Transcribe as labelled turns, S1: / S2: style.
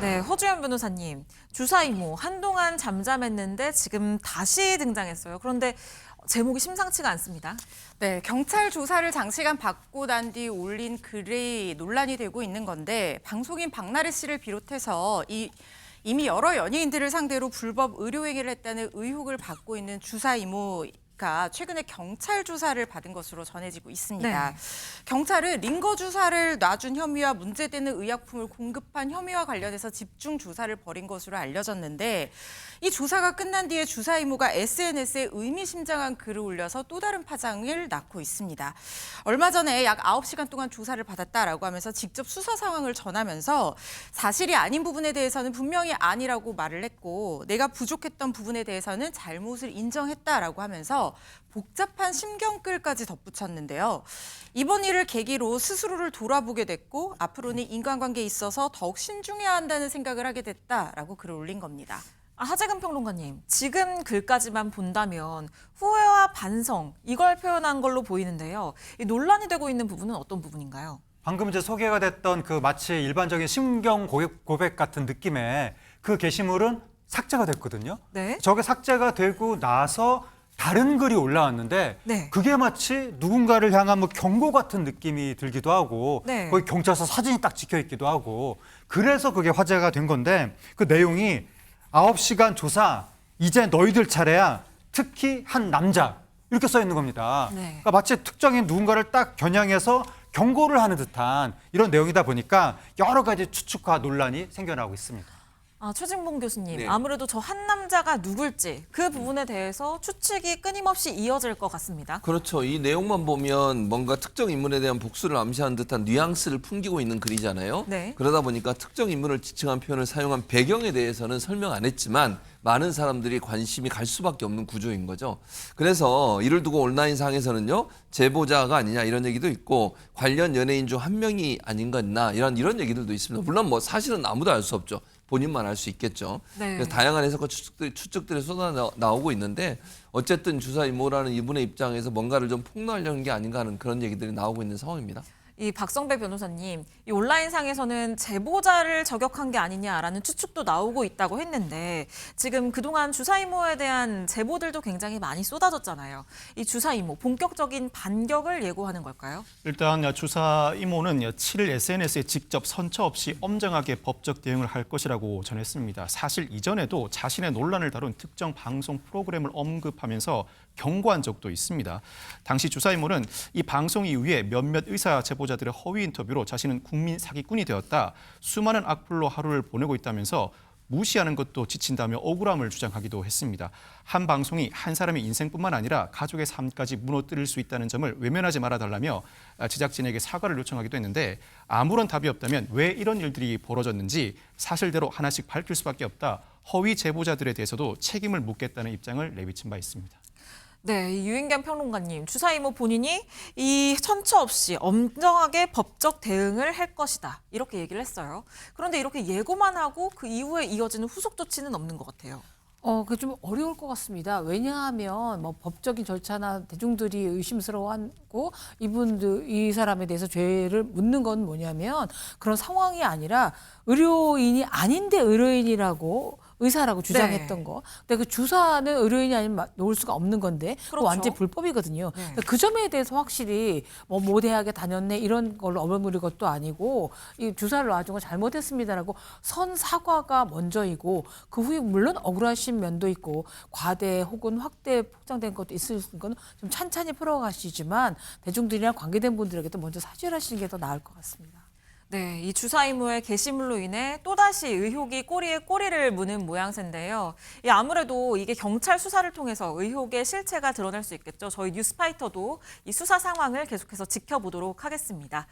S1: 네, 허주연 변호사님. 주사 이모 한동안 잠잠했는데 지금 다시 등장했어요. 그런데 제목이 심상치가 않습니다.
S2: 네, 경찰 조사를 장시간 받고 난 뒤 올린 글이 논란이 되고 있는 건데 방송인 박나래 씨를 비롯해서 이미 여러 연예인들을 상대로 불법 의료행위를 했다는 의혹을 받고 있는 주사 이모가 최근에 경찰 조사를 받은 것으로 전해지고 있습니다.
S1: 네.
S2: 경찰은 링거 주사를 놔준 혐의와 문제되는 의약품을 공급한 혐의와 관련해서 집중 조사를 벌인 것으로 알려졌는데 이 조사가 끝난 뒤에 주사 이모가 SNS에 의미심장한 글을 올려서 또 다른 파장을 낳고 있습니다. 얼마 전에 약 9시간 동안 조사를 받았다라고 하면서 직접 수사 상황을 전하면서 사실이 아닌 부분에 대해서는 분명히 아니라고 말을 했고 내가 부족했던 부분에 대해서는 잘못을 인정했다라고 하면서 복잡한 심경글까지 덧붙였는데요. 이번 일을 계기로 스스로를 돌아보게 됐고 앞으로는 인간관계에 있어서 더욱 신중해야 한다는 생각을 하게 됐다라고 글을 올린 겁니다.
S1: 하재근 평론가님, 지금 글까지만 본다면 후회와 반성, 이걸 표현한 걸로 보이는데요. 이 논란이 되고 있는 부분은 어떤 부분인가요?
S3: 방금 이제 소개가 됐던 그 마치 일반적인 심경 고백 같은 느낌의 그 게시물은 삭제가 됐거든요.
S1: 네.
S3: 저게 삭제가 되고 나서 다른 글이 올라왔는데
S1: 네.
S3: 그게 마치 누군가를 향한 뭐 경고 같은 느낌이 들기도 하고
S1: 네.
S3: 거기 경찰서 사진이 딱 찍혀 있기도 하고 그래서 그게 화제가 된 건데 그 내용이 9시간 조사, 이제 너희들 차례야. 특히 한 남자. 이렇게 써 있는 겁니다.
S1: 네.
S3: 그러니까 마치 특정인 누군가를 딱 겨냥해서 경고를 하는 듯한 이런 내용이다 보니까 여러 가지 추측과 논란이 생겨나고 있습니다.
S1: 최진봉 교수님,
S4: 네.
S1: 아무래도 저 한 남자가 누굴지 그 부분에 대해서 추측이 끊임없이 이어질 것 같습니다.
S4: 그렇죠. 이 내용만 보면 뭔가 특정 인물에 대한 복수를 암시하는 듯한 뉘앙스를 풍기고 있는 글이잖아요.
S1: 네.
S4: 그러다 보니까 특정 인물을 지칭한 표현을 사용한 배경에 대해서는 설명 안 했지만 많은 사람들이 관심이 갈 수밖에 없는 구조인 거죠. 그래서 이를 두고 온라인상에서는요. 제보자가 아니냐 이런 얘기도 있고 관련 연예인 중 한 명이 아닌 거나 이런 얘기들도 있습니다. 물론 뭐 사실은 아무도 알 수 없죠. 본인만 알 수 있겠죠.
S1: 네.
S4: 그래서 다양한 해석과 추측들이 쏟아 나오고 있는데 어쨌든 주사 이모라는 이분의 입장에서 뭔가를 좀 폭로하려는 게 아닌가 하는 그런 얘기들이 나오고 있는 상황입니다.
S1: 이 박성배 변호사님, 이 온라인상에서는 제보자를 저격한 게 아니냐라는 추측도 나오고 있다고 했는데 지금 그동안 주사 이모에 대한 제보들도 굉장히 많이 쏟아졌잖아요. 이 주사 이모, 본격적인 반격을 예고하는 걸까요?
S5: 일단 주사 이모는 7일 SNS에 직접 선처 없이 엄정하게 법적 대응을 할 것이라고 전했습니다. 사실 이전에도 자신의 논란을 다룬 특정 방송 프로그램을 언급하면서 경고한 적도 있습니다. 당시 주사 이모는 이 방송 이후에 몇몇 의사 제보자들의 허위 인터뷰로 자신은 국민 사기꾼이 되었다. 수많은 악플로 하루를 보내고 있다면서 무시하는 것도 지친다며 억울함을 주장하기도 했습니다. 한 방송이 한 사람의 인생뿐만 아니라 가족의 삶까지 무너뜨릴 수 있다는 점을 외면하지 말아달라며 제작진에게 사과를 요청하기도 했는데 아무런 답이 없다면 왜 이런 일들이 벌어졌는지 사실대로 하나씩 밝힐 수밖에 없다. 허위 제보자들에 대해서도 책임을 묻겠다는 입장을 내비친 바 있습니다.
S1: 네, 이 유인겸 평론가님, 주사 이모 본인이 이 선처 없이 엄정하게 법적 대응을 할 것이다. 이렇게 얘기를 했어요. 그런데 이렇게 예고만 하고 그 이후에 이어지는 후속 조치는 없는 것 같아요.
S6: 그게 좀 어려울 것 같습니다. 왜냐하면 뭐 법적인 절차나 대중들이 의심스러워하고 이 사람에 대해서 죄를 묻는 건 뭐냐면 그런 상황이 아니라 의료인이 아닌데 의료인이라고 의사라고 주장했던
S1: 네.
S6: 거. 근데 그 주사는 의료인이 아니면 놓을 수가 없는 건데
S1: 그렇죠.
S6: 완전히 불법이거든요.
S1: 네.
S6: 그러니까 그 점에 대해서 확실히 모 대학에 다녔네 이런 걸로 어물물릴 것도 아니고 이 주사를 놔준 건 잘못했습니다라고 선 사과가 먼저이고 그 후에 물론 억울하신 면도 있고 과대 혹은 확대 폭장된 것도 있을 건 좀 찬찬히 풀어가시지만 대중들이랑 관계된 분들에게도 먼저 사죄를 하시는 게 더 나을 것 같습니다.
S1: 네, 이 주사 이모의 게시물로 인해 또다시 의혹이 꼬리에 꼬리를 무는 모양새인데요. 아무래도 이게 경찰 수사를 통해서 의혹의 실체가 드러날 수 있겠죠. 저희 뉴스파이터도 이 수사 상황을 계속해서 지켜보도록 하겠습니다.